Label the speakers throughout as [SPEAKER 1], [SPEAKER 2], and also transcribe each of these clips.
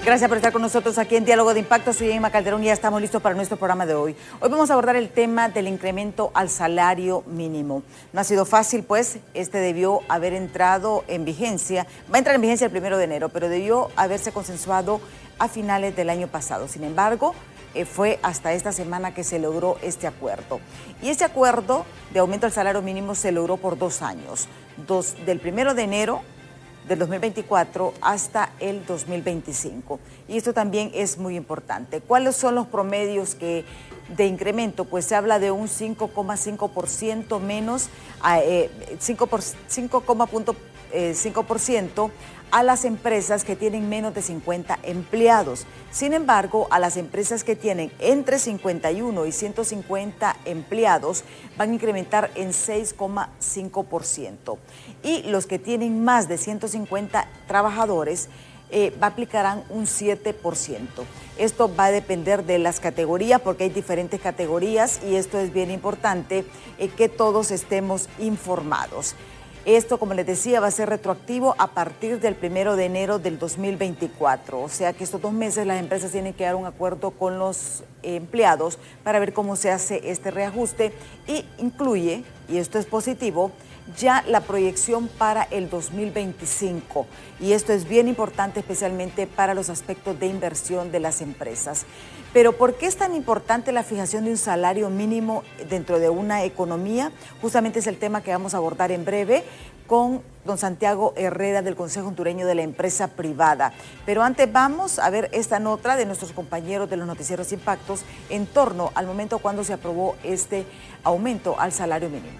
[SPEAKER 1] Gracias por estar con nosotros aquí en Diálogo de Impacto. Soy Emma Calderón y ya estamos listos para nuestro programa de hoy. Hoy vamos a abordar el tema del incremento al salario mínimo. No ha sido fácil, pues, debió haber entrado en vigencia, va a entrar en vigencia el 1 de enero, pero debió haberse consensuado a finales del año pasado. Sin embargo, fue hasta esta semana que se logró este acuerdo. Y este acuerdo de aumento al salario mínimo se logró por 2 años, del 1 de enero del 2024 hasta el 2025. Y esto también es muy importante. ¿Cuáles son los promedios de incremento? Pues se habla de un 5,5% menos, 5,5% a las empresas que tienen menos de 50 empleados. Sin embargo, a las empresas que tienen entre 51 y 150 empleados van a incrementar en 6,5%. Y los que tienen más de 150 trabajadores aplicarán un 7%. Esto va a depender de las categorías, porque hay diferentes categorías y esto es bien importante, que todos estemos informados. Esto, como les decía, va a ser retroactivo a partir del 1 de enero del 2024. O sea que estos 2 meses las empresas tienen que dar un acuerdo con los empleados para ver cómo se hace este reajuste y incluye, y esto es positivo, ya la proyección para el 2025. Y esto es bien importante, especialmente para los aspectos de inversión de las empresas. Pero ¿por qué es tan importante la fijación de un salario mínimo dentro de una economía? Justamente es el tema que vamos a abordar en breve con don Santiago Herrera del Consejo Hondureño de la Empresa Privada. Pero antes vamos a ver esta nota de nuestros compañeros de los noticieros Impactos en torno al momento cuando se aprobó este aumento al salario mínimo.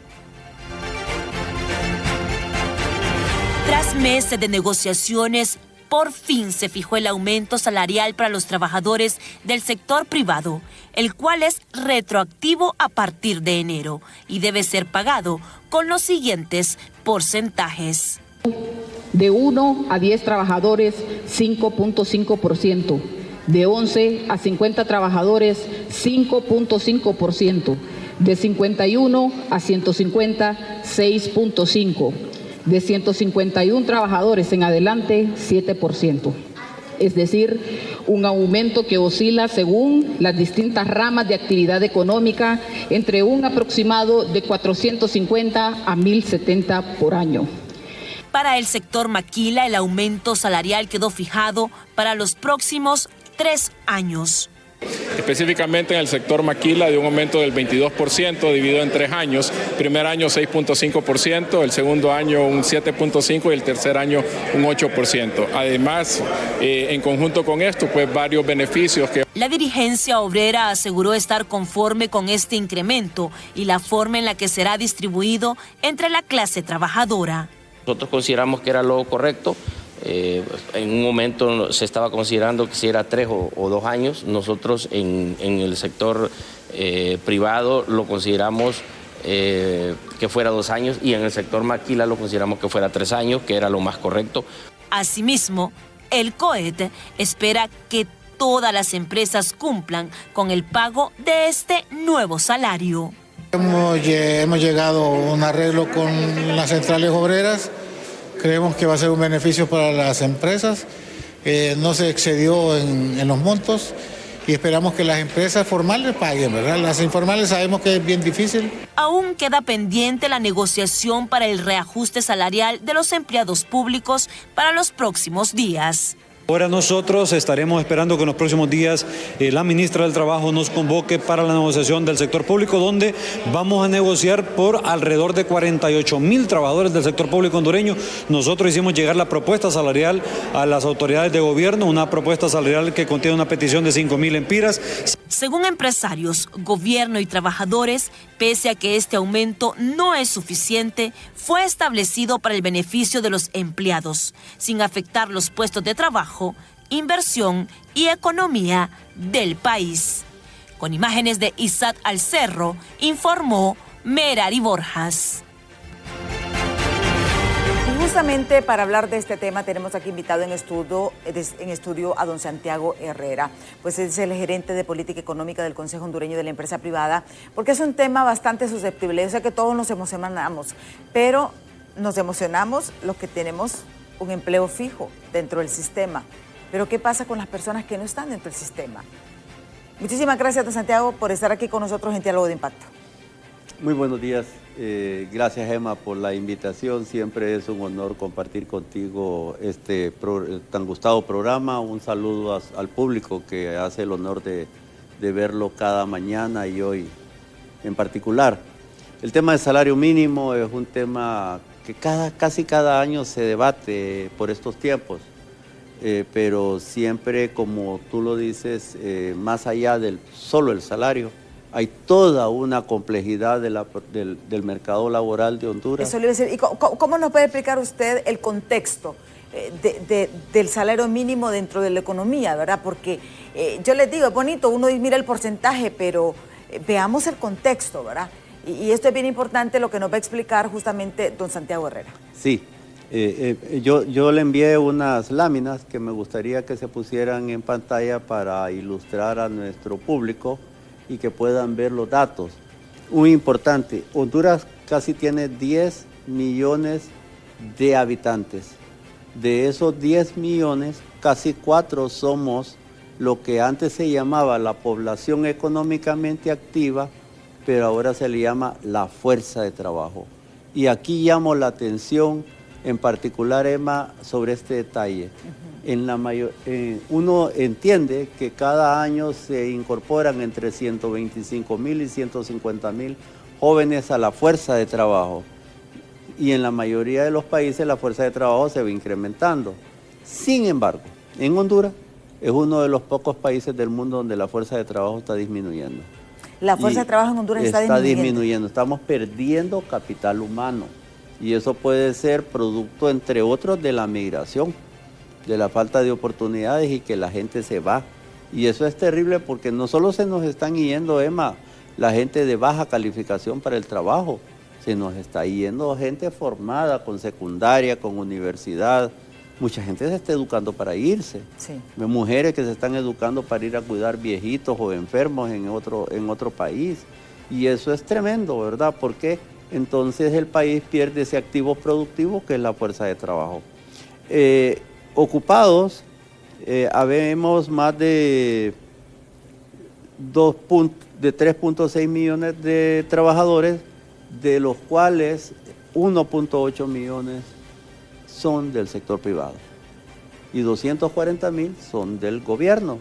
[SPEAKER 2] Tras meses de negociaciones, por fin se fijó el aumento salarial para los trabajadores del sector privado, el cual es retroactivo a partir de enero y debe ser pagado con los siguientes porcentajes.
[SPEAKER 3] De 1 a 10 trabajadores, 5,5%. De 11 a 50 trabajadores, 5,5%. De 51 a 150, 6,5%. De 151 trabajadores en adelante, 7%. Es decir, un aumento que oscila según las distintas ramas de actividad económica entre un aproximado de 450 a 1.070 por año.
[SPEAKER 2] Para el sector maquila, el aumento salarial quedó fijado para los próximos 3 años.
[SPEAKER 4] Específicamente en el sector maquila de un aumento del 22% dividido en 3 años. Primer año 6,5%, el segundo año un 7,5% y el tercer año un 8%. Además, en conjunto con esto, pues varios beneficios que...
[SPEAKER 2] La dirigencia obrera aseguró estar conforme con este incremento y la forma en la que será distribuido entre la clase trabajadora.
[SPEAKER 5] Nosotros consideramos que era lo correcto. En un momento se estaba considerando que si era 3 o 2 años. Nosotros en el sector privado lo consideramos que fuera 2 años y en el sector maquila lo consideramos que fuera 3 años, que era lo más correcto.
[SPEAKER 2] Asimismo, el COET espera que todas las empresas cumplan con el pago de este nuevo salario.
[SPEAKER 6] Hemos llegado a un arreglo con las centrales obreras. Creemos que va a ser un beneficio para las empresas, no se excedió en los montos y esperamos que las empresas formales paguen, ¿verdad? Las informales sabemos que es bien difícil.
[SPEAKER 2] Aún queda pendiente la negociación para el reajuste salarial de los empleados públicos para los próximos días.
[SPEAKER 7] Ahora nosotros estaremos esperando que en los próximos días la ministra del Trabajo nos convoque para la negociación del sector público, donde vamos a negociar por alrededor de 48,000 trabajadores del sector público hondureño. Nosotros hicimos llegar la propuesta salarial a las autoridades de gobierno, una propuesta salarial que contiene una petición de 5,000 empiras.
[SPEAKER 2] Según empresarios, gobierno y trabajadores, pese a que este aumento no es suficiente, fue establecido para el beneficio de los empleados, sin afectar los puestos de trabajo, inversión y economía del país. Con imágenes de Isaac Alcerro, informó Merari Borjas.
[SPEAKER 1] Y justamente para hablar de este tema tenemos aquí invitado en estudio a don Santiago Herrera, pues es el gerente de política económica del Consejo Hondureño de la Empresa Privada, porque es un tema bastante susceptible. Yo sé que todos nos emocionamos, pero nos emocionamos los que tenemos un empleo fijo dentro del sistema. pero ¿qué pasa con las personas que no están dentro del sistema? Muchísimas gracias, don Santiago, por estar aquí con nosotros en Diálogo de Impacto.
[SPEAKER 8] Muy buenos días. Gracias, Emma, por la invitación. Siempre es un honor compartir contigo este tan gustado programa. Un saludo al público que hace el honor de verlo cada mañana y hoy en particular. El tema del salario mínimo es un tema que casi cada año se debate por estos tiempos, pero siempre, como tú lo dices, más allá del solo el salario, hay toda una complejidad del mercado laboral de Honduras.
[SPEAKER 1] Eso le iba a decir. ¿Y cómo nos puede explicar usted el contexto del salario mínimo dentro de la economía, verdad? Porque yo les digo, es bonito, uno mira el porcentaje, pero veamos el contexto, ¿verdad? Y esto es bien importante, lo que nos va a explicar justamente don Santiago Herrera.
[SPEAKER 8] Sí, yo le envié unas láminas que me gustaría que se pusieran en pantalla para ilustrar a nuestro público y que puedan ver los datos. Muy importante, Honduras casi tiene 10 millones de habitantes. De esos 10 millones, casi 4 somos lo que antes se llamaba la población económicamente activa, pero ahora se le llama la fuerza de trabajo. Y aquí llamo la atención, en particular, Emma, sobre este detalle. Uno entiende que cada año se incorporan entre 125,000 y 150,000 jóvenes a la fuerza de trabajo. Y en la mayoría de los países la fuerza de trabajo se va incrementando. Sin embargo, en Honduras es uno de los pocos países del mundo donde la fuerza de trabajo está disminuyendo.
[SPEAKER 1] La fuerza de trabajo en Honduras está disminuyendo.
[SPEAKER 8] Estamos perdiendo capital humano. Y eso puede ser producto, entre otros, de la migración, de la falta de oportunidades y que la gente se va. Y eso es terrible porque no solo se nos están yendo, Emma, la gente de baja calificación para el trabajo, se nos está yendo gente formada con secundaria, con universidad. Mucha gente se está educando para irse.
[SPEAKER 1] Sí.
[SPEAKER 8] Mujeres que se están educando para ir a cuidar viejitos o enfermos en otro país. Y eso es tremendo, ¿verdad? Porque entonces el país pierde ese activo productivo que es la fuerza de trabajo. Ocupados, habemos más de 3.6 millones de trabajadores, de los cuales 1.8 millones son del sector privado y 240,000 son del gobierno.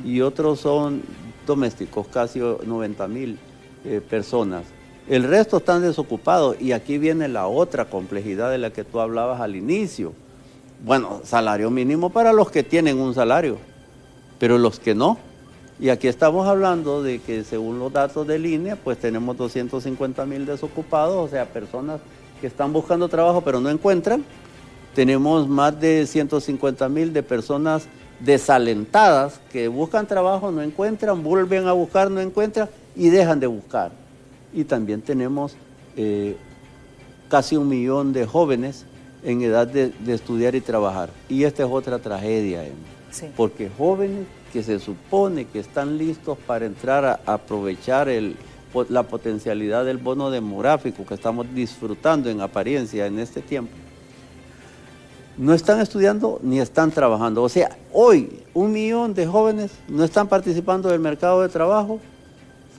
[SPEAKER 8] Y otros son domésticos, casi 90,000 personas. El resto están desocupados y aquí viene la otra complejidad de la que tú hablabas al inicio. Bueno, salario mínimo para los que tienen un salario, pero los que no. Y aquí estamos hablando de que según los datos del INE, pues tenemos 250,000 desocupados, o sea, personas que están buscando trabajo pero no encuentran. Tenemos más de 150,000 de personas desalentadas que buscan trabajo, no encuentran, vuelven a buscar, no encuentran y dejan de buscar. Y también tenemos casi 1 millón de jóvenes en edad de estudiar y trabajar. Y esta es otra tragedia, Emma.
[SPEAKER 1] Sí.
[SPEAKER 8] Porque jóvenes que se supone que están listos para entrar a aprovechar la potencialidad del bono demográfico que estamos disfrutando en apariencia en este tiempo, no están estudiando ni están trabajando. O sea, hoy 1 millón de jóvenes no están participando del mercado de trabajo,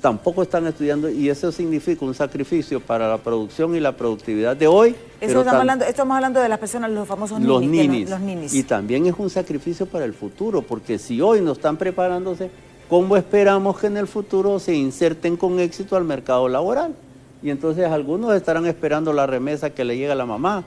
[SPEAKER 8] tampoco están estudiando, y eso significa un sacrificio para la producción y la productividad de hoy.
[SPEAKER 1] Estamos hablando de las personas, los famosos ninis. Los ninis.
[SPEAKER 8] Y también es un sacrificio para el futuro, porque si hoy no están preparándose, ¿cómo esperamos que en el futuro se inserten con éxito al mercado laboral? Y entonces algunos estarán esperando la remesa que le llega a la mamá,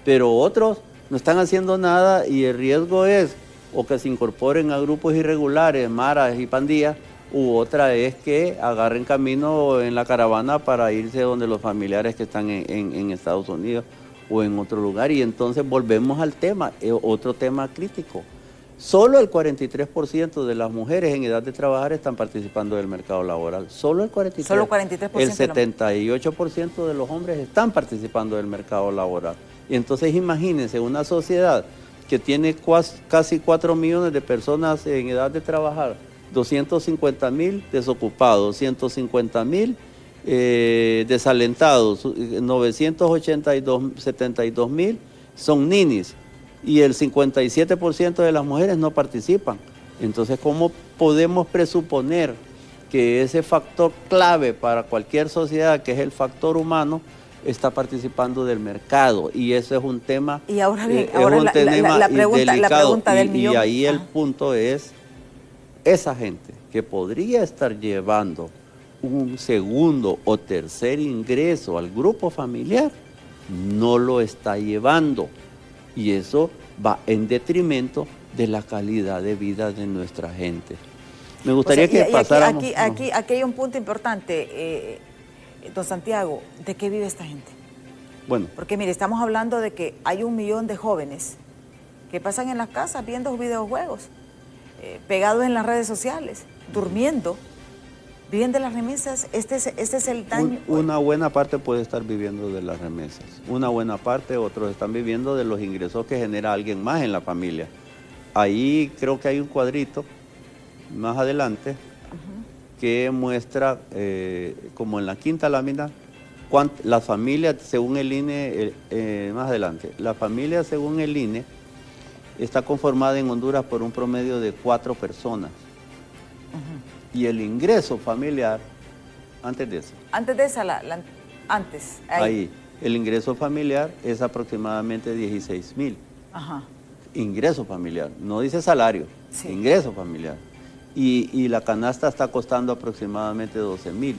[SPEAKER 8] pero otros no están haciendo nada y el riesgo es o que se incorporen a grupos irregulares, maras y pandillas, u otra es que agarren camino en la caravana para irse donde los familiares que están en Estados Unidos o en otro lugar. Y entonces volvemos al tema, otro tema crítico. Solo el 43% de las mujeres en edad de trabajar están participando del mercado laboral. Solo el 43%.
[SPEAKER 1] Solo 43%.
[SPEAKER 8] El 78% de los hombres están participando del mercado laboral. Y entonces imagínense una sociedad que tiene casi 4 millones de personas en edad de trabajar, 250,000 desocupados, 150,000 desalentados, 972,000 son ninis. y el 57% de las mujeres no participan. Entonces, ¿cómo podemos presuponer que ese factor clave para cualquier sociedad, que es el factor humano, está participando del mercado? Y eso es un tema,
[SPEAKER 1] y ahora bien, ahora la pregunta del millón.
[SPEAKER 8] Y ahí el punto es, esa gente que podría estar llevando un segundo o tercer ingreso al grupo familiar, no lo está llevando. Y eso va en detrimento de la calidad de vida de nuestra gente. Me gustaría que pasáramos...
[SPEAKER 1] Aquí hay un punto importante, don Santiago, ¿de qué vive esta gente?
[SPEAKER 8] Bueno.
[SPEAKER 1] Porque mire, estamos hablando de que hay 1 millón de jóvenes que pasan en las casas viendo videojuegos, pegados en las redes sociales, durmiendo, viven de las remesas. Este es el daño.
[SPEAKER 8] Una buena parte puede estar viviendo de las remesas. Una buena parte, otros están viviendo de los ingresos que genera alguien más en la familia. Ahí creo que hay un cuadrito más adelante que muestra, como en la quinta lámina, las familias según el INE, más adelante, la familia según el INE está conformada en Honduras por un promedio de 4 personas. Y el ingreso familiar, antes de eso.
[SPEAKER 1] Antes de esa, antes.
[SPEAKER 8] Ahí, el ingreso familiar es aproximadamente 16,000.
[SPEAKER 1] Ajá.
[SPEAKER 8] Ingreso familiar, no dice salario, sí. Ingreso familiar. Y la canasta está costando aproximadamente 12,000.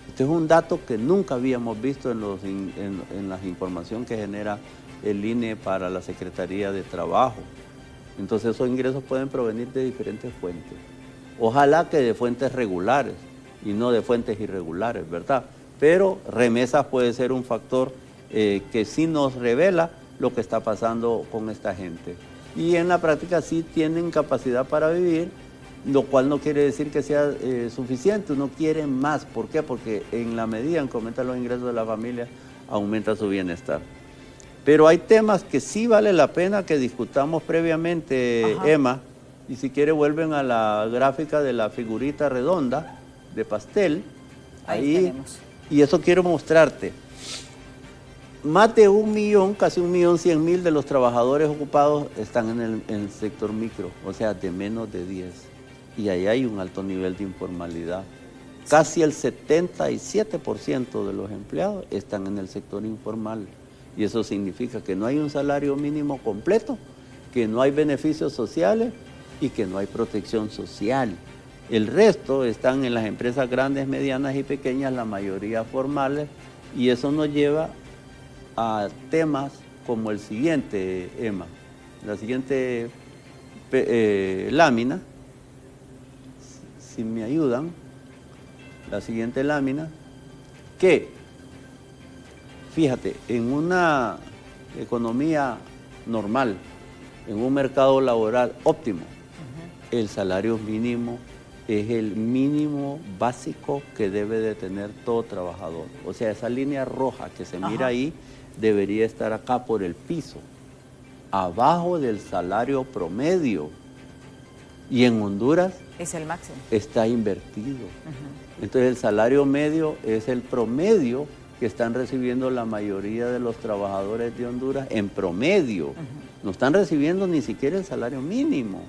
[SPEAKER 8] Este es un dato que nunca habíamos visto en la información que genera el INE para la Secretaría de Trabajo. Entonces esos ingresos pueden provenir de diferentes fuentes. Ojalá que de fuentes regulares y no de fuentes irregulares, ¿verdad? Pero remesas puede ser un factor que sí nos revela lo que está pasando con esta gente. Y en la práctica sí tienen capacidad para vivir, lo cual no quiere decir que sea suficiente, uno quiere más. ¿Por qué? Porque en la medida en que aumentan los ingresos de la familia, aumenta su bienestar. Pero hay temas que sí vale la pena que discutamos previamente, Emma, y si quiere vuelven a la gráfica de la figurita redonda de pastel. Ahí tenemos. Y eso quiero mostrarte. Más de 1 millón, casi 1.100.000 de los trabajadores ocupados están en el sector micro, o sea, de menos de 10. Y ahí hay un alto nivel de informalidad. Casi el 77% de los empleados están en el sector informal. Y eso significa que no hay un salario mínimo completo, que no hay beneficios sociales y que no hay protección social. El resto están en las empresas grandes, medianas y pequeñas, la mayoría formales, y eso nos lleva a temas como el siguiente, Emma. La siguiente lámina, si me ayudan, la siguiente lámina, que, fíjate, en una economía normal, en un mercado laboral óptimo, el salario mínimo es el mínimo básico que debe de tener todo trabajador. O sea, esa línea roja que se mira ahí debería estar acá por el piso, abajo del salario promedio. Y en Honduras
[SPEAKER 1] es el máximo.
[SPEAKER 8] Está invertido. Entonces el salario medio es el promedio que están recibiendo la mayoría de los trabajadores de Honduras en promedio. No están recibiendo ni siquiera el salario mínimo.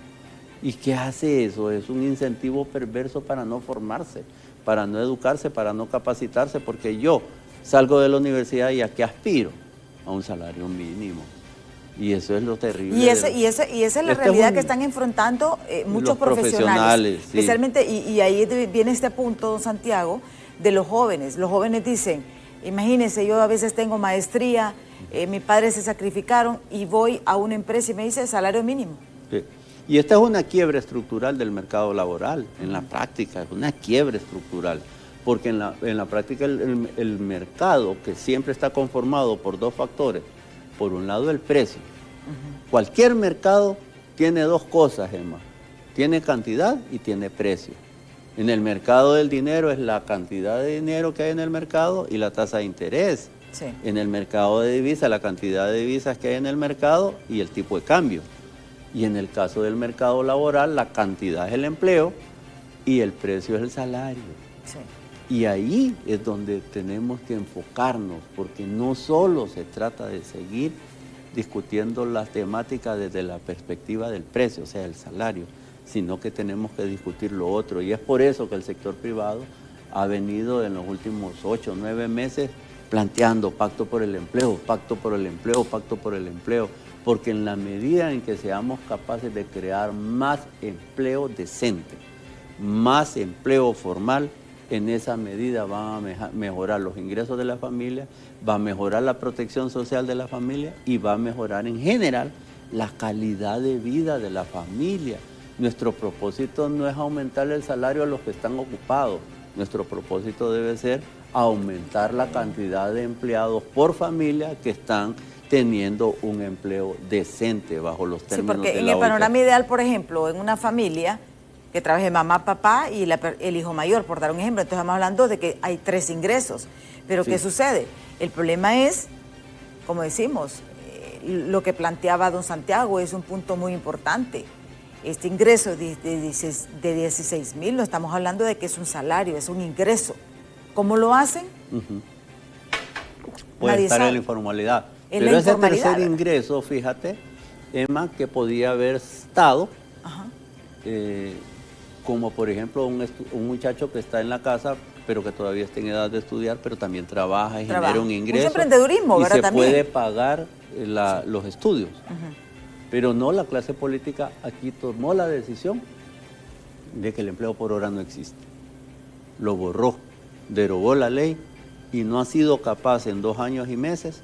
[SPEAKER 8] ¿Y qué hace eso? Es un incentivo perverso para no formarse, para no educarse, para no capacitarse, porque yo salgo de la universidad y ¿a qué aspiro? A un salario mínimo. Y eso es lo terrible.
[SPEAKER 1] Y esa es la realidad que están enfrentando muchos profesionales.
[SPEAKER 8] Sí.
[SPEAKER 1] Especialmente, y ahí viene este punto, don Santiago, de los jóvenes. Los jóvenes dicen, imagínense, yo a veces tengo maestría, mis padres se sacrificaron y voy a una empresa y me dice salario mínimo.
[SPEAKER 8] Sí. Y esta es una quiebra estructural del mercado laboral, en la práctica, es una quiebra estructural. Porque en la práctica el mercado, que siempre está conformado por 2 factores, por un lado el precio. Cualquier mercado tiene 2 cosas, Emma. Tiene cantidad y tiene precio. En el mercado del dinero es la cantidad de dinero que hay en el mercado y la tasa de interés.
[SPEAKER 1] Sí.
[SPEAKER 8] En el mercado de divisas, la cantidad de divisas que hay en el mercado y el tipo de cambio. Y en el caso del mercado laboral, la cantidad es el empleo y el precio es el salario.
[SPEAKER 1] Sí.
[SPEAKER 8] Y ahí es donde tenemos que enfocarnos, porque no solo se trata de seguir discutiendo las temáticas desde la perspectiva del precio, o sea, el salario, sino que tenemos que discutir lo otro. Y es por eso que el sector privado ha venido en los últimos 8 o 9 meses planteando pacto por el empleo, pacto por el empleo, pacto por el empleo, porque en la medida en que seamos capaces de crear más empleo decente, más empleo formal, en esa medida van a mejorar los ingresos de la familia, va a mejorar la protección social de la familia y va a mejorar en general la calidad de vida de la familia. Nuestro propósito no es aumentar el salario a los que están ocupados, nuestro propósito debe ser aumentar la cantidad de empleados por familia que están teniendo un empleo decente bajo los términos de la OIT.
[SPEAKER 1] Porque en el panorama ideal, por ejemplo, en una familia que trabaje mamá, papá y el hijo mayor, por dar un ejemplo, entonces estamos hablando de que hay 3 ingresos. Pero sí. ¿Qué sucede? El problema es, como decimos, lo que planteaba don Santiago es un punto muy importante. Este ingreso de 16,000, no estamos hablando de que es un salario, es un ingreso. ¿Cómo lo hacen?
[SPEAKER 8] Puede estar en la informalidad. Pero ese tercer ingreso, fíjate, Emma, que podía haber estado, como por ejemplo un muchacho que está en la casa, pero que todavía está en edad de estudiar, pero también trabaja y genera un ingreso.
[SPEAKER 1] Mucho emprendedurismo, ¿verdad?
[SPEAKER 8] Y se
[SPEAKER 1] también
[SPEAKER 8] puede pagar los estudios. Pero no, la clase política aquí tomó la decisión de que el empleo por hora no existe. Lo borró, derogó la ley y no ha sido capaz en 2 años y meses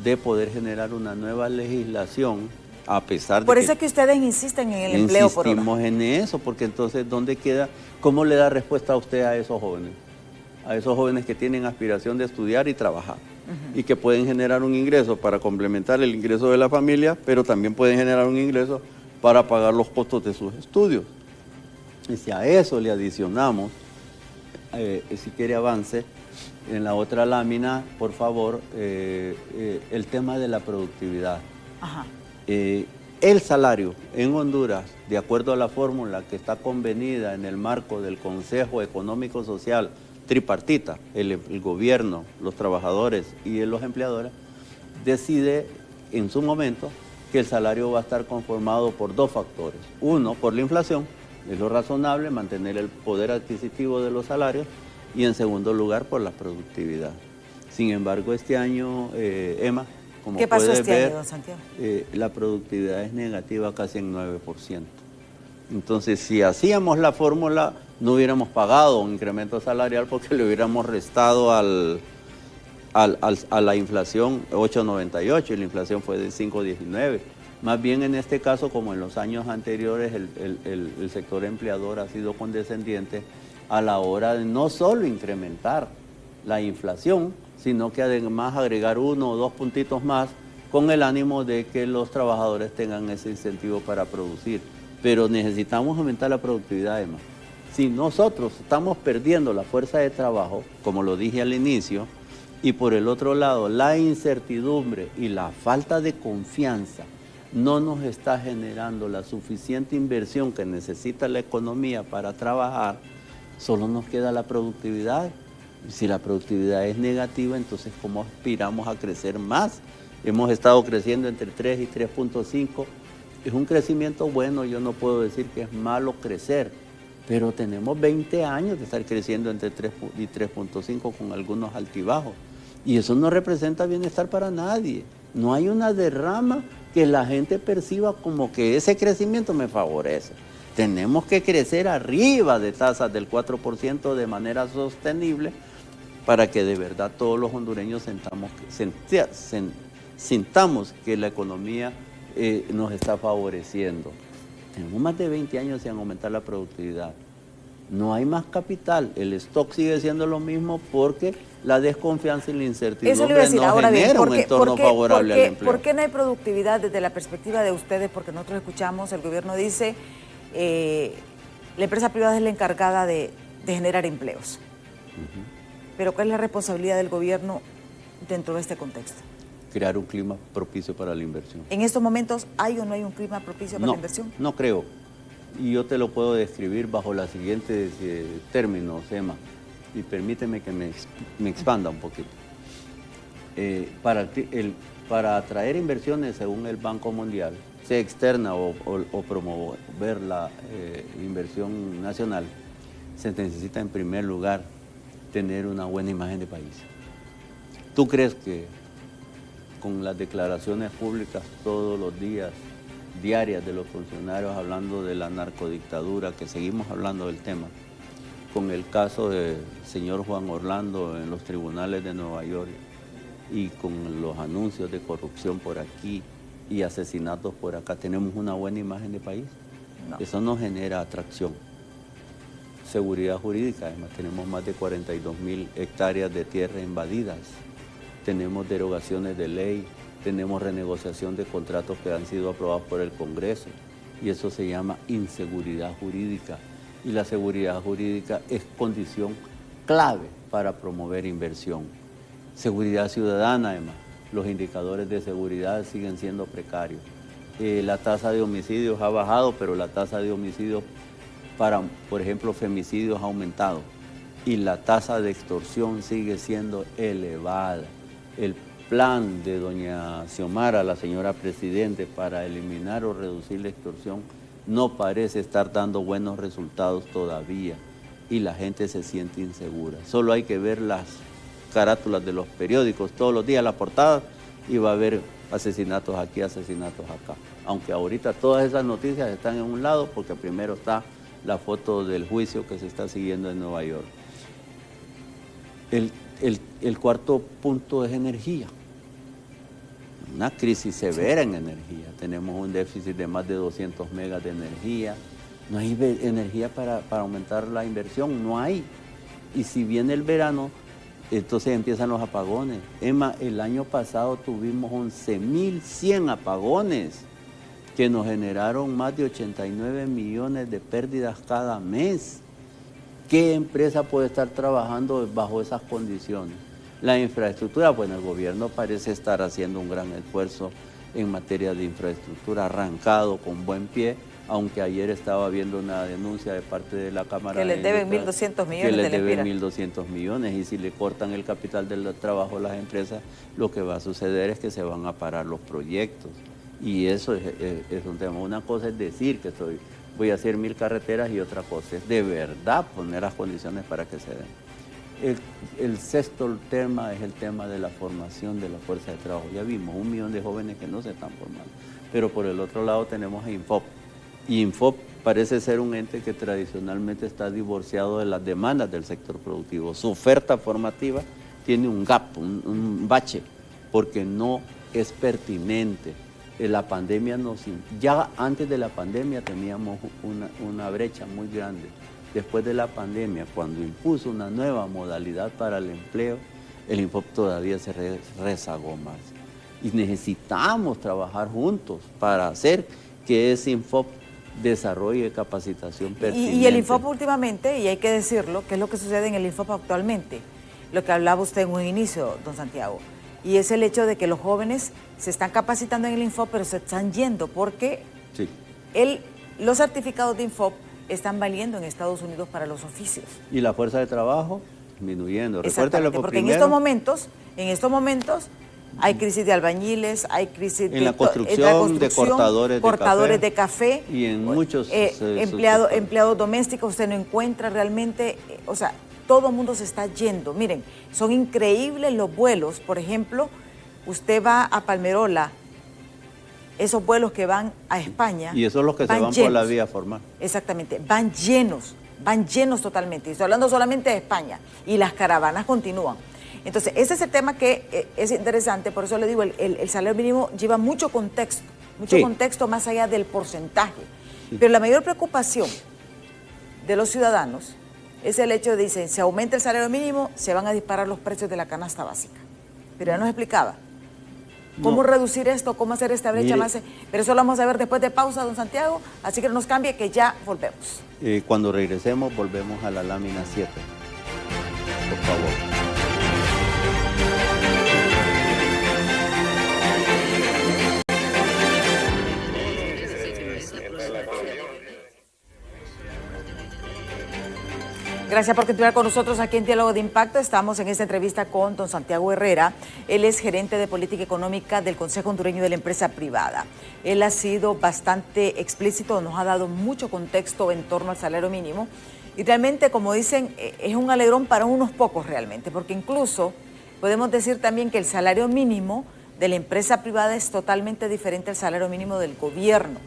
[SPEAKER 8] de poder generar una nueva legislación, a pesar de
[SPEAKER 1] por eso es que ustedes insisten en el empleo por hora.
[SPEAKER 8] Insistimos en eso, porque entonces, ¿dónde queda? ¿Cómo le da respuesta a usted a esos jóvenes? A esos jóvenes que tienen aspiración de estudiar y trabajar. Y que pueden generar un ingreso para complementar el ingreso de la familia, pero también pueden generar un ingreso para pagar los costos de sus estudios. Y si a eso le adicionamos, si quiere avance, en la otra lámina, por favor, el tema de la productividad. El salario en Honduras, de acuerdo a la fórmula que está convenida en el marco del Consejo Económico Social tripartita, el gobierno, los trabajadores y los empleadores, decide en su momento que el salario va a estar conformado por 2 factores. Uno, por la inflación, es lo razonable mantener el poder adquisitivo de los salarios, y en segundo lugar por la productividad. Sin embargo, este año, Emma, como
[SPEAKER 1] ¿qué pasó
[SPEAKER 8] puedes
[SPEAKER 1] este
[SPEAKER 8] ver,
[SPEAKER 1] año, don Santiago?
[SPEAKER 8] La productividad es negativa casi en 9%. Entonces, si hacíamos la fórmula, no hubiéramos pagado un incremento salarial porque le hubiéramos restado a la inflación 8,98 y la inflación fue de 5,19. Más bien en este caso, como en los años anteriores, el sector empleador ha sido condescendiente a la hora de no solo incrementar la inflación, sino que además agregar 1 o 2 puntitos más con el ánimo de que los trabajadores tengan ese incentivo para producir. Pero necesitamos aumentar la productividad, Emma. Si nosotros estamos perdiendo la fuerza de trabajo, como lo dije al inicio, y por el otro lado la incertidumbre y la falta de confianza no nos está generando la suficiente inversión que necesita la economía para trabajar, solo nos queda la productividad. Si la productividad es negativa, entonces ¿cómo aspiramos a crecer más? Hemos estado creciendo entre 3 y 3.5. Es un crecimiento bueno, yo no puedo decir que es malo crecer, pero tenemos 20 años de estar creciendo entre 3 y 3.5 con algunos altibajos. Y eso no representa bienestar para nadie. No hay una derrama que la gente perciba como que ese crecimiento me favorece. Tenemos que crecer arriba de tasas del 4% de manera sostenible para que de verdad todos los hondureños sintamos que la economía nos está favoreciendo. Tenemos más de 20 años sin aumentar la productividad. No hay más capital, el stock sigue siendo lo mismo porque la desconfianza y la incertidumbre no generan un entorno favorable al empleo.
[SPEAKER 1] ¿Por qué no hay productividad desde la perspectiva de ustedes? Porque nosotros escuchamos, el gobierno dice, la empresa privada es la encargada de generar empleos. Pero ¿cuál es la responsabilidad del gobierno dentro de este contexto?
[SPEAKER 8] Crear un clima propicio para la inversión.
[SPEAKER 1] ¿En estos momentos hay o no hay un clima propicio para la inversión?
[SPEAKER 8] No creo. Y yo te lo puedo describir bajo los siguientes términos, Emma. Y permíteme que me expanda un poquito. Para para atraer inversiones según el Banco Mundial, sea externa o promover la inversión nacional, se necesita en primer lugar tener una buena imagen de país. ¿Tú crees que con las declaraciones públicas todos los días, diarias de los funcionarios hablando de la narcodictadura, que seguimos hablando del tema, con el caso del señor Juan Orlando en los tribunales de Nueva York y con los anuncios de corrupción por aquí y asesinatos por acá, tenemos una buena imagen de país? No. Eso no genera atracción. Seguridad jurídica, además tenemos más de 42.000 hectáreas de tierra invadidas, tenemos derogaciones de ley, tenemos renegociación de contratos que han sido aprobados por el Congreso y eso se llama inseguridad jurídica y la seguridad jurídica es condición clave para promover inversión. Seguridad ciudadana, además, los indicadores de seguridad siguen siendo precarios. La tasa de homicidios ha bajado, pero la tasa de homicidios para, por ejemplo, femicidios ha aumentado y la tasa de extorsión sigue siendo elevada. El plan de doña Xiomara, la señora Presidente, para eliminar o reducir la extorsión no parece estar dando buenos resultados todavía y la gente se siente insegura. Solo hay que ver las carátulas de los periódicos todos los días, las portadas, y va a haber asesinatos aquí, asesinatos acá. Aunque ahorita todas esas noticias están en un lado porque primero está la foto del juicio que se está siguiendo en Nueva York. El cuarto punto es energía. Una crisis severa en energía. Tenemos un déficit de más de 200 megas de energía. No hay energía para aumentar la inversión, no hay. Y si viene el verano, entonces empiezan los apagones. Emma, el año pasado tuvimos 11.100 apagones que nos generaron más de 89 millones de pérdidas cada mes. ¿Qué empresa puede estar trabajando bajo esas condiciones? La infraestructura, bueno, el gobierno parece estar haciendo un gran esfuerzo en materia de infraestructura, arrancado con buen pie, aunque ayer estaba viendo una denuncia de parte de la Cámara.
[SPEAKER 1] Que les deben 1.200 millones.
[SPEAKER 8] Que les deben 1.200 millones y si le cortan el capital del trabajo a las empresas, lo que va a suceder es que se van a parar los proyectos. Y eso es un tema. Una cosa es decir que voy a hacer 1.000 carreteras y otra cosa es de verdad poner las condiciones para que se den. El sexto tema es el tema de la formación de la fuerza de trabajo. Ya vimos 1 millón de jóvenes que no se están formando. Pero por el otro lado tenemos a Infop. Y Infop parece ser un ente que tradicionalmente está divorciado de las demandas del sector productivo. Su oferta formativa tiene un gap, un bache, porque no es pertinente. La pandemia ya antes de la pandemia teníamos una brecha muy grande. Después de la pandemia, cuando impuso una nueva modalidad para el empleo, el Infop todavía se rezagó más. Y necesitamos trabajar juntos para hacer que ese Infop desarrolle capacitación pertinente.
[SPEAKER 1] Y el Infop últimamente, y hay que decirlo, ¿qué es lo que sucede en el Infop actualmente? Lo que hablaba usted en un inicio, don Santiago. Y es el hecho de que los jóvenes se están capacitando en el Infop, pero se están yendo porque
[SPEAKER 8] sí.
[SPEAKER 1] Los certificados de Infop están valiendo en Estados Unidos para los oficios.
[SPEAKER 8] Y la fuerza de trabajo disminuyendo.
[SPEAKER 1] Exactamente, porque en estos momentos hay crisis de albañiles, hay crisis
[SPEAKER 8] en la construcción de cortadores de café. Y en muchos
[SPEAKER 1] empleados domésticos usted no encuentra realmente, o sea, todo el mundo se está yendo. Miren, son increíbles los vuelos. Por ejemplo, usted va a Palmerola, esos vuelos que van a España.
[SPEAKER 8] Y esos son los que se van llenos por la vía formal.
[SPEAKER 1] Exactamente, van llenos totalmente. Estoy hablando solamente de España. Y las caravanas continúan. Entonces, ese es el tema que es interesante. Por eso le digo, el salario mínimo lleva mucho contexto más allá del porcentaje. Sí. Pero la mayor preocupación de los ciudadanos es el hecho de, dicen, si aumenta el salario mínimo, se van a disparar los precios de la canasta básica. Pero ya nos explicaba cómo reducir esto, cómo hacer esta brecha más. Pero eso lo vamos a ver después de pausa, don Santiago. Así que no nos cambie, que ya volvemos.
[SPEAKER 8] Cuando regresemos, volvemos a la lámina 7. Por favor.
[SPEAKER 1] Gracias por continuar con nosotros aquí en Diálogo de Impacto. Estamos en esta entrevista con don Santiago Herrera. Él es gerente de política económica del Consejo Hondureño de la Empresa Privada. Él ha sido bastante explícito, nos ha dado mucho contexto en torno al salario mínimo. Y realmente, como dicen, es un alegrón para unos pocos realmente, porque incluso podemos decir también que el salario mínimo de la empresa privada es totalmente diferente al salario mínimo del gobierno.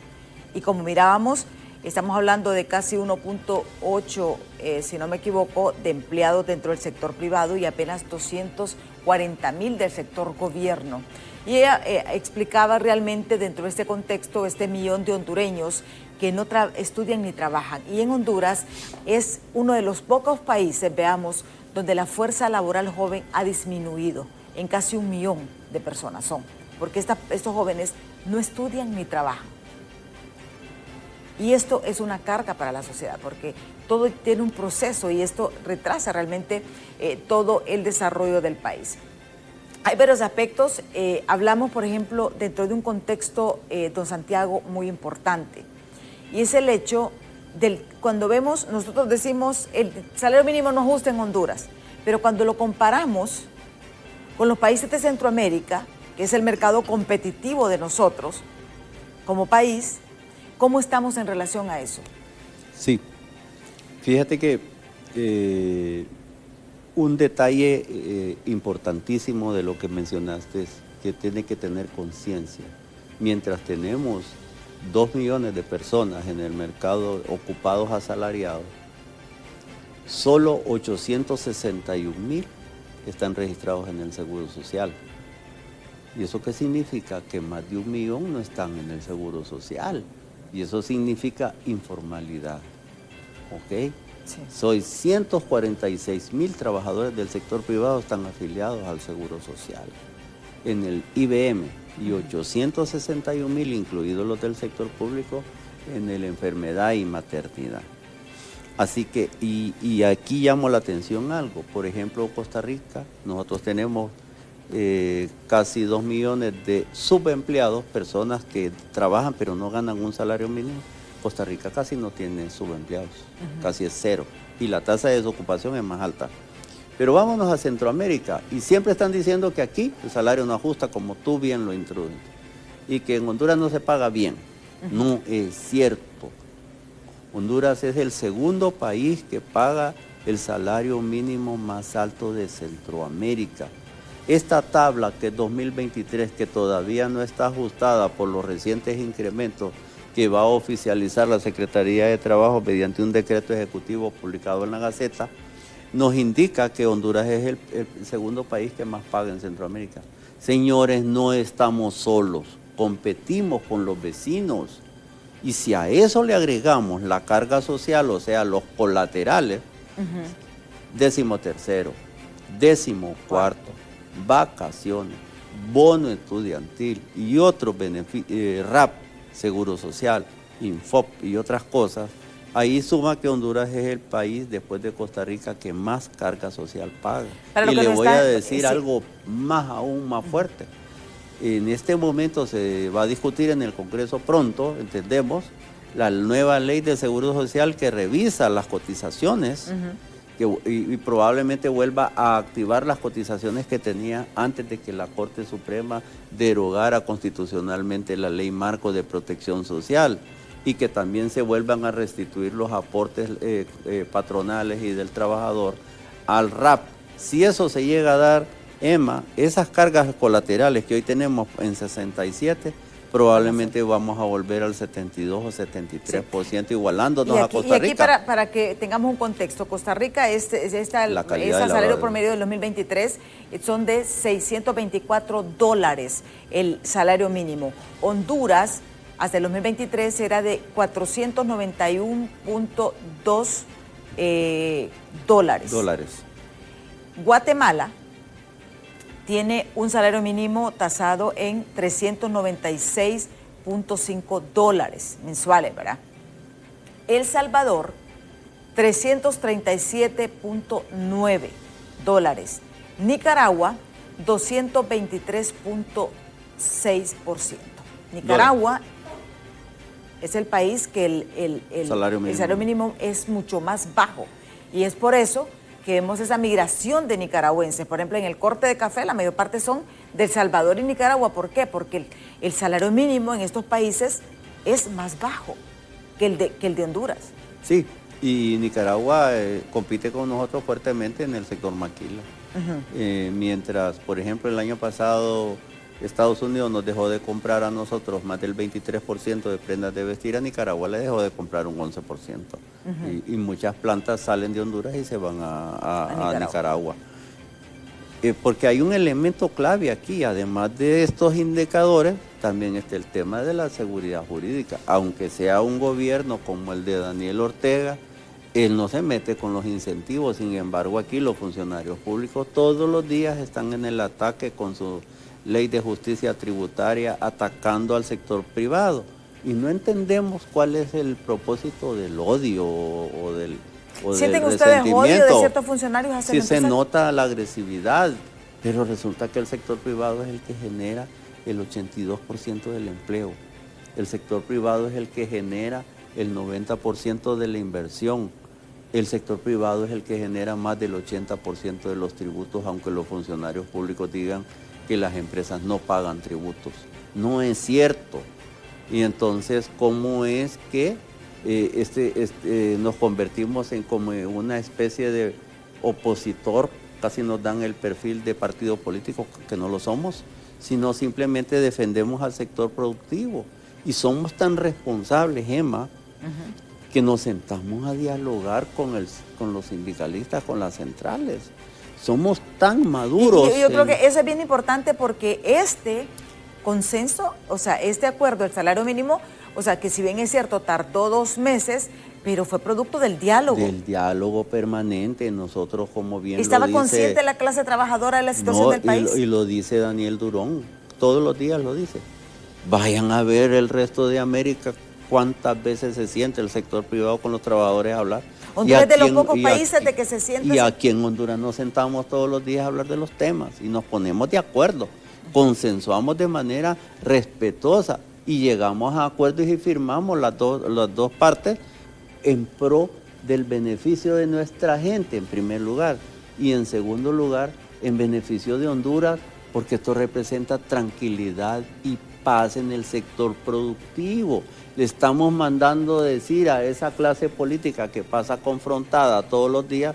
[SPEAKER 1] Y como mirábamos, estamos hablando de casi 1.8, si no me equivoco, de empleados dentro del sector privado y apenas 240,000 del sector gobierno. Y ella explicaba realmente dentro de este contexto, este millón de hondureños que no estudian ni trabajan. Y en Honduras es uno de los pocos países, veamos, donde la fuerza laboral joven ha disminuido en casi 1 millón de personas son, porque estos jóvenes no estudian ni trabajan. Y esto es una carga para la sociedad, porque todo tiene un proceso y esto retrasa realmente todo el desarrollo del país. Hay varios aspectos. Hablamos, por ejemplo, dentro de un contexto, don Santiago, muy importante. Y es el hecho del, cuando vemos, nosotros decimos, el salario mínimo no es justo en Honduras, pero cuando lo comparamos con los países de Centroamérica, que es el mercado competitivo de nosotros como país, ¿cómo estamos en relación a eso?
[SPEAKER 8] Sí, fíjate que un detalle importantísimo de lo que mencionaste es que tiene que tener conciencia. Mientras tenemos 2 millones de personas en el mercado ocupados asalariados, solo 861,000 están registrados en el Seguro Social. ¿Y eso qué significa? Que más de 1 millón no están en el Seguro Social. Y eso significa informalidad. ¿Ok? Sí. Soy 146,000 trabajadores del sector privado están afiliados al Seguro Social. En el IBM y 861,000, incluidos los del sector público, en el enfermedad y maternidad. Así que, y aquí llamo la atención algo. Por ejemplo, Costa Rica, nosotros tenemos casi 2 millones de subempleados, personas que trabajan pero no ganan un salario mínimo. Costa Rica casi no tiene subempleados, casi es 0. Y la tasa de desocupación es más alta. Pero vámonos a Centroamérica y siempre están diciendo que aquí el salario no ajusta, como tú bien lo introduces, y que en Honduras no se paga bien. No es cierto. Honduras es el segundo país que paga el salario mínimo más alto de Centroamérica. Esta tabla que es 2023, que todavía no está ajustada por los recientes incrementos que va a oficializar la Secretaría de Trabajo mediante un decreto ejecutivo publicado en la Gaceta, nos indica que Honduras es el segundo país que más paga en Centroamérica. Señores, no estamos solos, competimos con los vecinos. Y si a eso le agregamos la carga social, o sea, los colaterales, 13º, 14º, vacaciones, bono estudiantil y otros beneficios, RAP, Seguro Social, Infop y otras cosas, ahí suma que Honduras es el país, después de Costa Rica, que más carga social paga. Y le voy a decir algo aún más fuerte. En este momento se va a discutir en el Congreso pronto, entendemos, la nueva ley de Seguro Social que revisa las cotizaciones y probablemente vuelva a activar las cotizaciones que tenía antes de que la Corte Suprema derogara constitucionalmente la Ley Marco de Protección Social, y que también se vuelvan a restituir los aportes patronales y del trabajador al RAP. Si eso se llega a dar, Emma, esas cargas colaterales que hoy tenemos en 67, probablemente vamos a volver al 72 o 73%, igualándonos a Costa Rica.
[SPEAKER 1] Y aquí para que tengamos un contexto, Costa Rica, el salario promedio del 2023 son de $624 el salario mínimo. Honduras, hasta el 2023, era de 491.2 dólares. Guatemala tiene un salario mínimo tasado en $396.5 mensuales, ¿verdad? El Salvador, $337.9. Nicaragua, 223.6%. Nicaragua es el país que el salario mínimo es mucho más bajo. Y es por eso que vemos esa migración de nicaragüenses. Por ejemplo, en el corte de café la mayor parte son de El Salvador y Nicaragua. ¿Por qué? Porque el salario mínimo en estos países es más bajo que el de Honduras.
[SPEAKER 8] Sí, y Nicaragua compite con nosotros fuertemente en el sector maquila. Mientras, por ejemplo, el año pasado Estados Unidos nos dejó de comprar a nosotros más del 23% de prendas de vestir, a Nicaragua le dejó de comprar un 11%. Y muchas plantas salen de Honduras y se van a Nicaragua. Porque hay un elemento clave aquí, además de estos indicadores, también está el tema de la seguridad jurídica. Aunque sea un gobierno como el de Daniel Ortega, él no se mete con los incentivos. Sin embargo, aquí los funcionarios públicos todos los días están en el ataque con su ley de justicia tributaria, atacando al sector privado. Y no entendemos cuál es el propósito del odio o del
[SPEAKER 1] ¿Sienten ustedes odio de ciertos funcionarios hacia
[SPEAKER 8] Sí se nota la agresividad, pero resulta que el sector privado es el que genera el 82% del empleo. El sector privado es el que genera el 90% de la inversión. El sector privado es el que genera más del 80% de los tributos, aunque los funcionarios públicos digan que las empresas no pagan tributos. No es cierto. Y entonces, ¿cómo es que nos convertimos en como una especie de opositor? Casi nos dan el perfil de partido político, que no lo somos, sino simplemente defendemos al sector productivo. Y somos tan responsables, Emma, que nos sentamos a dialogar con los sindicalistas, con las centrales. Somos tan maduros.
[SPEAKER 1] Yo creo que eso es bien importante porque este consenso, o sea, este acuerdo del salario mínimo, o sea, que si bien es cierto, tardó 2 meses, pero fue producto del diálogo.
[SPEAKER 8] Del diálogo permanente. Nosotros, como bien
[SPEAKER 1] ¿Estaba
[SPEAKER 8] lo dice,
[SPEAKER 1] consciente la clase trabajadora de la situación del país?
[SPEAKER 8] Y lo dice Daniel Durón, todos los días lo dice. Vayan a ver el resto de América cuántas veces se siente el sector privado con los trabajadores a hablar.
[SPEAKER 1] Honduras es de los pocos países de que se siente.
[SPEAKER 8] Y aquí en Honduras nos sentamos todos los días a hablar de los temas y nos ponemos de acuerdo, consensuamos de manera respetuosa y llegamos a acuerdos y firmamos las dos partes en pro del beneficio de nuestra gente en primer lugar y en segundo lugar en beneficio de Honduras, porque esto representa tranquilidad y paz en el sector productivo. Le estamos mandando decir a esa clase política que pasa confrontada todos los días,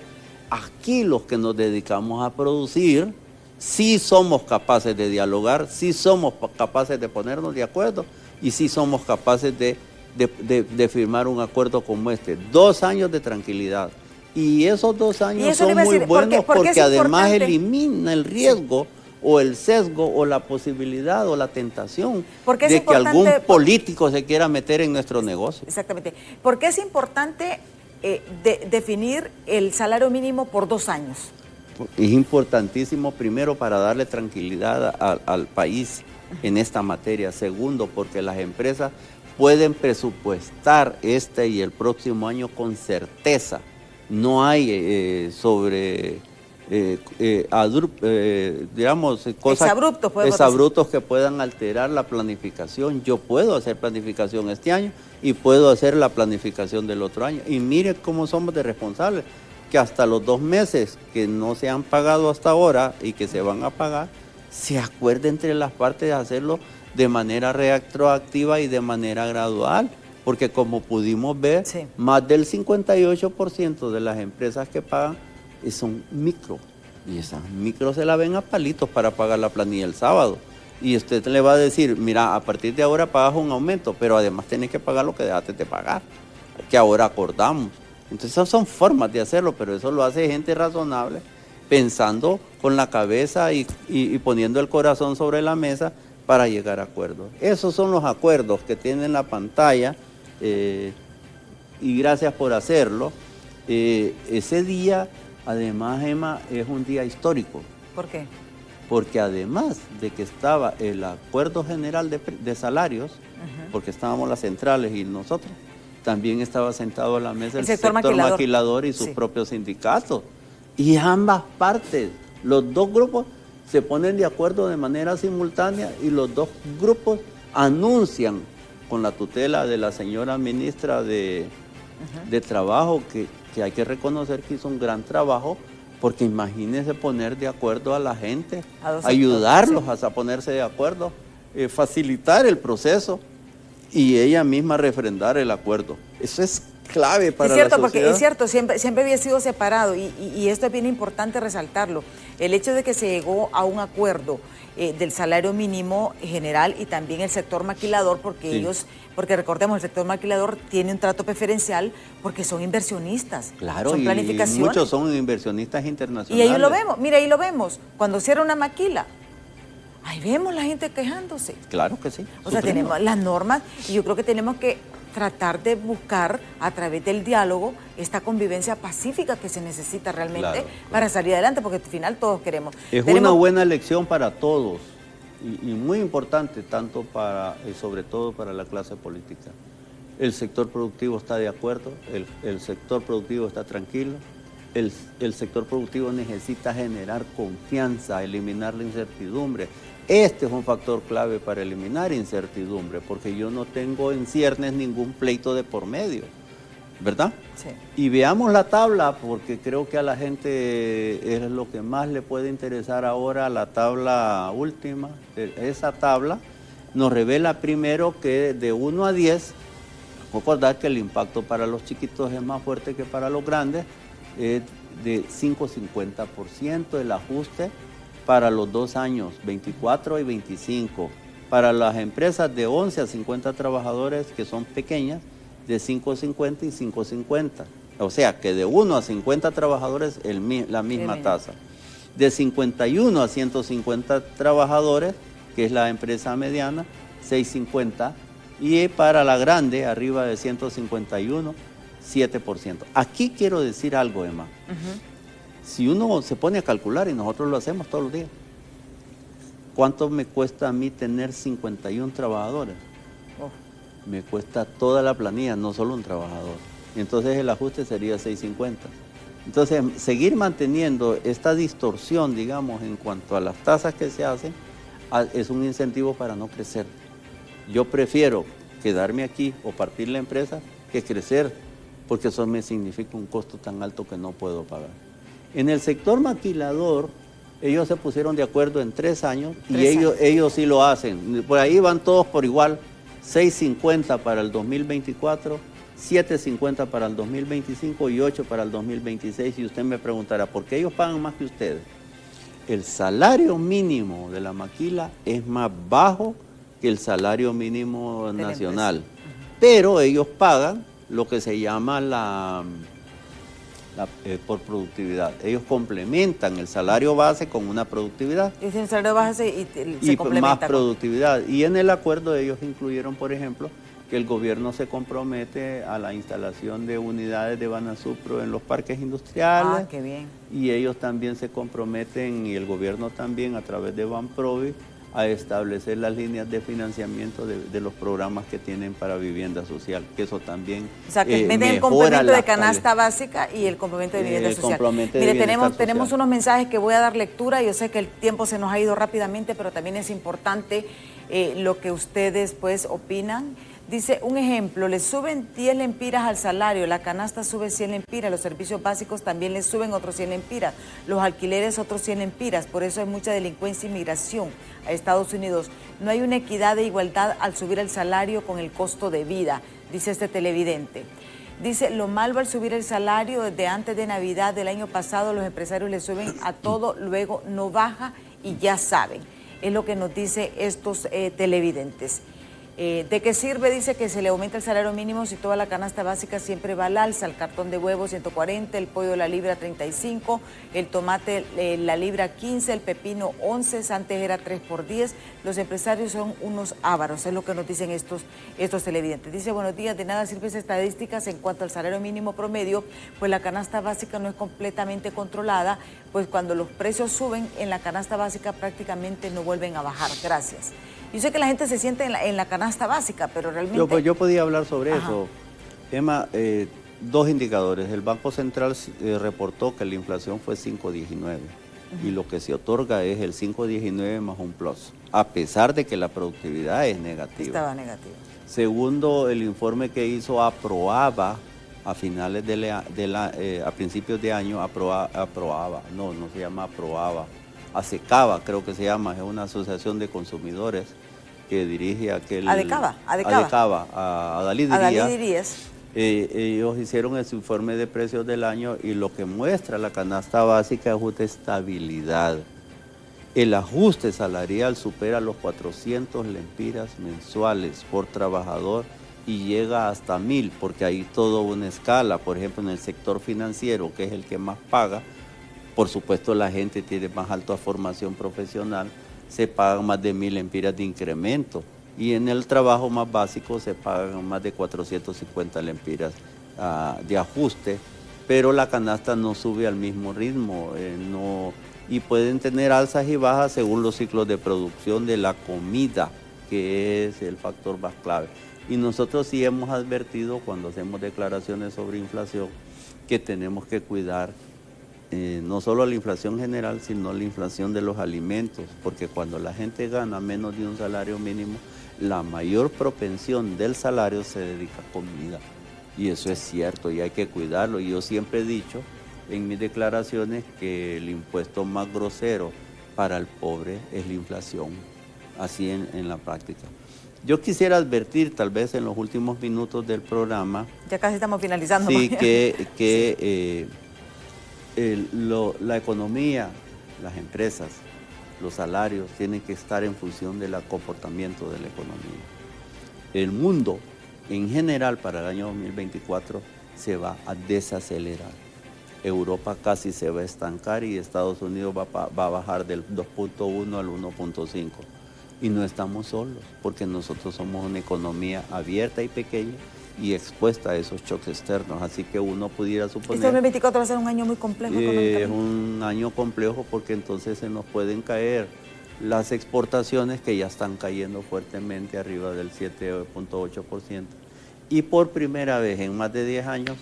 [SPEAKER 8] aquí los que nos dedicamos a producir, sí somos capaces de dialogar, sí somos capaces de ponernos de acuerdo y sí somos capaces de firmar un acuerdo como este. 2 años de tranquilidad. Y esos 2 años son muy buenos porque además elimina el riesgo o el sesgo o la posibilidad o la tentación de que algún político se quiera meter en nuestro negocio.
[SPEAKER 1] Exactamente. ¿Por qué es importante definir el salario mínimo por 2 años?
[SPEAKER 8] Es importantísimo, primero, para darle tranquilidad al país en esta materia. Segundo, porque las empresas pueden presupuestar este y el próximo año con certeza. No hay digamos, cosas exabruptos que puedan alterar la planificación. Yo puedo hacer planificación este año y puedo hacer la planificación del otro año. Y mire cómo somos de responsables, que hasta los 2 meses que no se han pagado hasta ahora y que se van a pagar, se acuerde entre las partes de hacerlo de manera retroactiva y de manera gradual. Porque como pudimos ver, más del 58% de las empresas que pagan son micro, y esas micro se la ven a palitos para pagar la planilla el sábado. Y usted le va a decir, mira, a partir de ahora pagas un aumento, pero además tenés que pagar lo que dejaste de pagar, que ahora acordamos. Entonces esas son formas de hacerlo, pero eso lo hace gente razonable, pensando con la cabeza y poniendo el corazón sobre la mesa para llegar a acuerdos. Esos son los acuerdos que tiene en la pantalla, y gracias por hacerlo. Ese día, además, Emma, es un día histórico.
[SPEAKER 1] ¿Por qué?
[SPEAKER 8] Porque además de que estaba el acuerdo general de salarios, porque estábamos las centrales y nosotros, también estaba sentado a la mesa el sector maquilador y sus propios sindicatos. Y ambas partes, los 2 grupos se ponen de acuerdo de manera simultánea y los 2 grupos anuncian, con la tutela de la señora ministra de de trabajo que hay que reconocer que hizo un gran trabajo, porque imagínense poner de acuerdo a la gente, ayudarlos a ponerse de acuerdo, facilitar el proceso y ella misma refrendar el acuerdo. Eso es clave para la sociedad.
[SPEAKER 1] Porque es cierto, siempre había sido separado y esto es bien importante resaltarlo. El hecho de que se llegó a un acuerdo del salario mínimo general y también el sector maquilador, porque porque recordemos, el sector maquilador tiene un trato preferencial porque son inversionistas.
[SPEAKER 8] Claro,
[SPEAKER 1] son
[SPEAKER 8] planificaciones. Y muchos son inversionistas internacionales.
[SPEAKER 1] Y ahí lo vemos, mira, ahí lo vemos. Cuando cierra una maquila, ahí vemos la gente quejándose.
[SPEAKER 8] Claro que sí.
[SPEAKER 1] O sea, tenemos las normas y yo creo que tenemos que tratar de buscar a través del diálogo esta convivencia pacífica que se necesita realmente para salir adelante, porque al final todos queremos.
[SPEAKER 8] Una buena lección para todos y muy importante, tanto para, y sobre todo para la clase política. El sector productivo está de acuerdo, el sector productivo está tranquilo, el sector productivo necesita generar confianza, eliminar la incertidumbre. Este es un factor clave para eliminar incertidumbre, porque yo no tengo en ciernes ningún pleito de por medio, ¿verdad?
[SPEAKER 1] Sí.
[SPEAKER 8] Y veamos la tabla, porque creo que a la gente es lo que más le puede interesar ahora, la tabla última. Esa tabla nos revela primero que de 1 a 10, recordar que el impacto para los chiquitos es más fuerte que para los grandes, es de 5,50% el ajuste para los 2 años, 24 y 25. Para las empresas de 11 a 50 trabajadores que son pequeñas, de 5,50 y 5,50. O sea que de 1 a 50 trabajadores la misma tasa. De 51 a 150 trabajadores, que es la empresa mediana, 6,50. Y para la grande, arriba de 151, 7%. Aquí quiero decir algo, Emma. Si uno se pone a calcular, y nosotros lo hacemos todos los días, ¿cuánto me cuesta a mí tener 51 trabajadores? Me cuesta toda la planilla, no solo un trabajador. Y entonces el ajuste sería 6,50. Entonces, seguir manteniendo esta distorsión, digamos, en cuanto a las tasas que se hacen, es un incentivo para no crecer. Yo prefiero quedarme aquí o partir la empresa que crecer, porque eso me significa un costo tan alto que no puedo pagar. En el sector maquilador, ellos se pusieron de acuerdo en 3 años y ellos sí lo hacen. Por ahí van todos por igual, 6,50 para el 2024, 7,50 para el 2025 y 8 para el 2026. Y usted me preguntará, ¿por qué ellos pagan más que ustedes? El salario mínimo de la maquila es más bajo que el salario mínimo nacional, pero ellos pagan lo que se llama por productividad. Ellos complementan el salario base con una productividad.
[SPEAKER 1] Es el salario base y se complementa
[SPEAKER 8] más productividad. Y en el acuerdo ellos incluyeron, por ejemplo, que el gobierno se compromete a la instalación de unidades de Banasupro en los parques industriales.
[SPEAKER 1] Qué bien.
[SPEAKER 8] Y ellos también se comprometen, y el gobierno también, a través de Banprovi, a establecer las líneas de financiamiento de los programas que tienen para vivienda social, que eso también
[SPEAKER 1] o sea, que meten el complemento de canasta básica y el complemento de vivienda social. Mire, tenemos unos mensajes que voy a dar lectura. Yo sé que el tiempo se nos ha ido rápidamente, pero también es importante lo que ustedes pues opinan. Dice, un ejemplo, le suben 10 lempiras al salario, la canasta sube 100 lempiras, los servicios básicos también le suben otros 100 lempiras, los alquileres otros 100 lempiras, por eso hay mucha delincuencia y migración a Estados Unidos. No hay una equidad de igualdad al subir el salario con el costo de vida, dice este televidente. Dice, lo malo al subir el salario desde antes de Navidad del año pasado, los empresarios le suben a todo, luego no baja y ya saben. Es lo que nos dice estos televidentes. ¿De qué sirve? Dice que se le aumenta el salario mínimo si toda la canasta básica siempre va al alza, el cartón de huevo 140, el pollo de la libra 35, el tomate la libra 15, el pepino 11, antes era 3 por 10. Los empresarios son unos ávaros, es lo que nos dicen estos televidentes. Dice, buenos días, de nada sirven estadísticas en cuanto al salario mínimo promedio, pues la canasta básica no es completamente controlada, pues cuando los precios suben en la canasta básica prácticamente no vuelven a bajar. Gracias. Yo sé que la gente se siente en la canasta básica, pero realmente...
[SPEAKER 8] Yo podía hablar sobre eso. Emma, 2 indicadores. El Banco Central reportó que la inflación fue 5,19 y lo que se otorga es el 5,19 más un plus, a pesar de que la productividad es negativa.
[SPEAKER 1] Estaba negativa.
[SPEAKER 8] Segundo, el informe que hizo Aproaba a finales a principios de año ASECABA, creo que se llama, es una asociación de consumidores que dirige
[SPEAKER 1] ADECABA.
[SPEAKER 8] A Dalí
[SPEAKER 1] Díaz.
[SPEAKER 8] Ellos hicieron ese informe de precios del año y lo que muestra la canasta básica es una estabilidad. El ajuste salarial supera los 400 lempiras mensuales por trabajador y llega hasta 1000, porque hay toda una escala. Por ejemplo, en el sector financiero, que es el que más paga, por supuesto la gente tiene más alta formación profesional, se pagan más de 1000 lempiras de incremento. Y en el trabajo más básico se pagan más de 450 lempiras de ajuste, pero la canasta no sube al mismo ritmo, y pueden tener alzas y bajas según los ciclos de producción de la comida, que es el factor más clave. Y nosotros sí hemos advertido cuando hacemos declaraciones sobre inflación que tenemos que cuidar no solo la inflación general, sino la inflación de los alimentos, porque cuando la gente gana menos de un salario mínimo, la mayor propensión del salario se dedica a comida. Y eso es cierto y hay que cuidarlo. Y yo siempre he dicho en mis declaraciones que el impuesto más grosero para el pobre es la inflación, así en la práctica. Yo quisiera advertir, tal vez en los últimos minutos del programa...
[SPEAKER 1] Ya casi estamos finalizando.
[SPEAKER 8] Sí, la economía, las empresas, los salarios tienen que estar en función del comportamiento de la economía. El mundo, en general, para el año 2024, se va a desacelerar. Europa casi se va a estancar y Estados Unidos va a bajar del 2.1 al 1.5. Y no estamos solos, porque nosotros somos una economía abierta y pequeña y expuesta a esos choques externos. Así que uno pudiera suponer...
[SPEAKER 1] Este 2024 va a ser un año muy complejo económicamente.
[SPEAKER 8] Es un año complejo porque entonces se nos pueden caer las exportaciones que ya están cayendo fuertemente arriba del 7.8%. Y por primera vez en más de 10 años,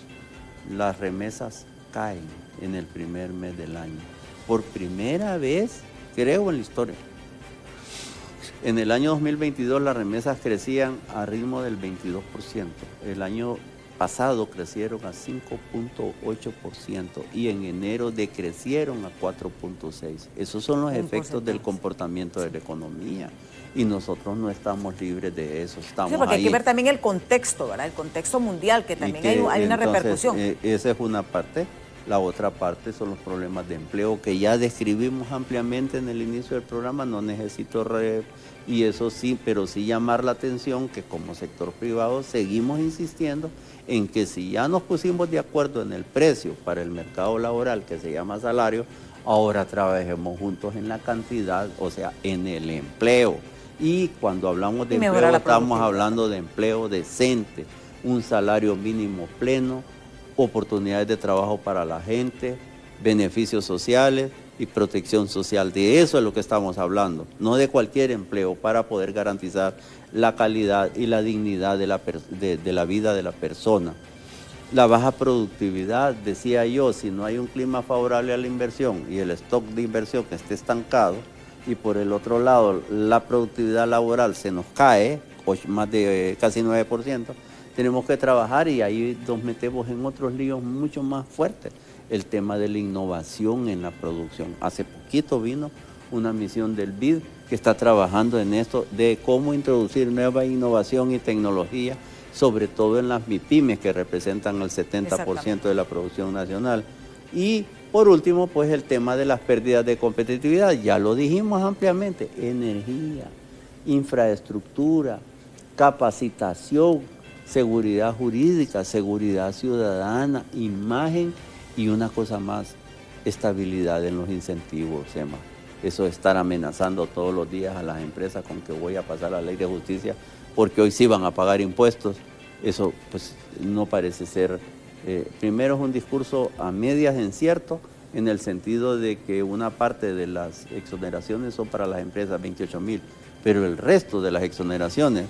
[SPEAKER 8] las remesas caen en el primer mes del año. Por primera vez, creo, en la historia. En el año 2022 las remesas crecían a ritmo del 22%. El año pasado crecieron a 5.8% y en enero decrecieron a 4.6%. Esos son los efectos del comportamiento de la economía. Y nosotros no estamos libres de eso. Estamos
[SPEAKER 1] sí, porque
[SPEAKER 8] ahí.
[SPEAKER 1] hay que ver también el contexto, ¿verdad? El contexto mundial, que también hay una repercusión.
[SPEAKER 8] Esa es una parte. La otra parte son los problemas de empleo que ya describimos ampliamente en el inicio del programa. No necesito y eso sí, pero sí llamar la atención que como sector privado seguimos insistiendo en que si ya nos pusimos de acuerdo en el precio para el mercado laboral que se llama salario, ahora trabajemos juntos en la cantidad, o sea, en el empleo. Y cuando hablamos de empleo, estamos hablando de empleo decente, un salario mínimo pleno, oportunidades de trabajo para la gente, beneficios sociales y protección social. De eso es lo que estamos hablando, no de cualquier empleo, para poder garantizar la calidad y la dignidad de la vida de la persona. La baja productividad, decía yo, si no hay un clima favorable a la inversión y el stock de inversión que esté estancado, y por el otro lado la productividad laboral se nos cae, más de casi 9%, tenemos que trabajar y ahí nos metemos en otros líos mucho más fuertes. El tema de la innovación en la producción. Hace poquito vino una misión del BID que está trabajando en esto de cómo introducir nueva innovación y tecnología, sobre todo en las MIPYMES que representan el 70% de la producción nacional. Y por último, pues el tema de las pérdidas de competitividad, ya lo dijimos ampliamente, energía, infraestructura, capacitación, seguridad jurídica, seguridad ciudadana, imagen y una cosa más, estabilidad en los incentivos, Emma. Eso de estar amenazando todos los días a las empresas con que voy a pasar la ley de justicia porque hoy sí van a pagar impuestos, eso pues no parece ser. Primero es un discurso a medias incierto, en el sentido de que una parte de las exoneraciones son para las empresas, 28.000, pero el resto de las exoneraciones,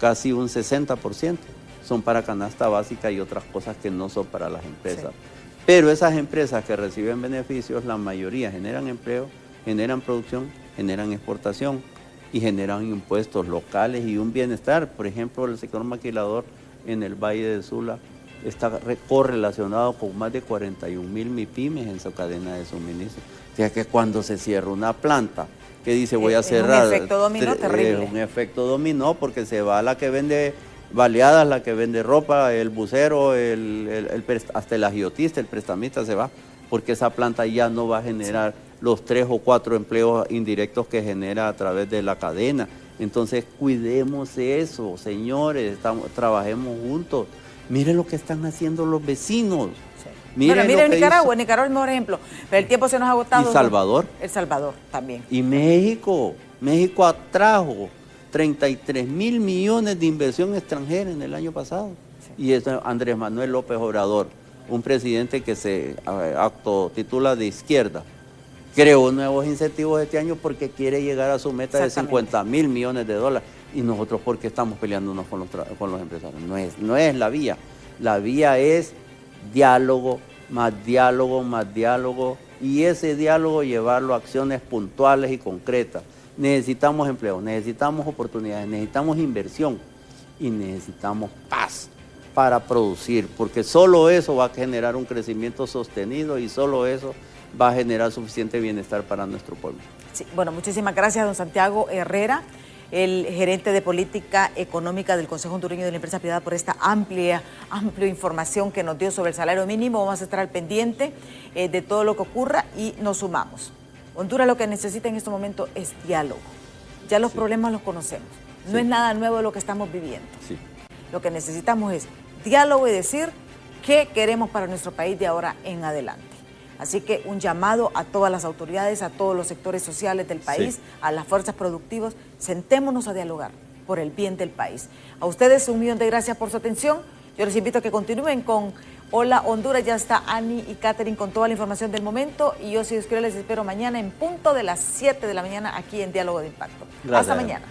[SPEAKER 8] casi un 60%, son para canasta básica y otras cosas que no son para las empresas. Sí. Pero esas empresas que reciben beneficios, la mayoría generan empleo, generan producción, generan exportación y generan impuestos locales y un bienestar. Por ejemplo, el sector maquilador en el Valle de Sula está correlacionado con más de 41,000 MIPYMES en su cadena de suministro. O sea que cuando se cierra una planta que dice voy a cerrar,
[SPEAKER 1] un efecto dominó terrible.
[SPEAKER 8] Es un efecto dominó porque se va la que vende baleadas, la que vende ropa, el bucero, hasta el agiotista, el prestamista se va, porque esa planta ya no va a generar los 3 o 4 empleos indirectos que genera a través de la cadena. Entonces cuidemos eso, señores, trabajemos juntos. Miren lo que están haciendo los vecinos.
[SPEAKER 1] Miren Nicaragua, Nicaragua es el mejor ejemplo, pero el tiempo se nos ha agotado.
[SPEAKER 8] ¿Y Salvador?
[SPEAKER 1] El Salvador también.
[SPEAKER 8] Y México atrajo 33,000 millones de inversión extranjera en el año pasado. Sí. Y eso Andrés Manuel López Obrador, un presidente que se autotitula de izquierda, creó nuevos incentivos este año porque quiere llegar a su meta de 50,000 millones de dólares. Y nosotros, ¿por qué estamos peleándonos con los empresarios? No es la vía. La vía es diálogo, más diálogo, más diálogo, y ese diálogo llevarlo a acciones puntuales y concretas. Necesitamos empleo, necesitamos oportunidades, necesitamos inversión y necesitamos paz para producir, porque solo eso va a generar un crecimiento sostenido y solo eso va a generar suficiente bienestar para nuestro pueblo.
[SPEAKER 1] Sí, bueno, muchísimas gracias, don Santiago Herrera, el gerente de política económica del Consejo Hondureño de la Empresa Privada, por esta amplia información que nos dio sobre el salario mínimo. Vamos a estar al pendiente de todo lo que ocurra y nos sumamos. Honduras lo que necesita en este momento es diálogo. Ya los problemas los conocemos. No es nada nuevo lo que estamos viviendo.
[SPEAKER 8] Sí.
[SPEAKER 1] Lo que necesitamos es diálogo y decir qué queremos para nuestro país de ahora en adelante. Así que un llamado a todas las autoridades, a todos los sectores sociales del país, a las fuerzas productivas, sentémonos a dialogar por el bien del país. A ustedes 1.000.000 de gracias por su atención. Yo les invito a que continúen con Hola Honduras. Ya está Ani y Catherine con toda la información del momento. Y yo, si Dios quiere, les espero mañana en punto de las 7 de la mañana aquí en Diálogo de Impacto.
[SPEAKER 8] Gracias.
[SPEAKER 1] Hasta mañana.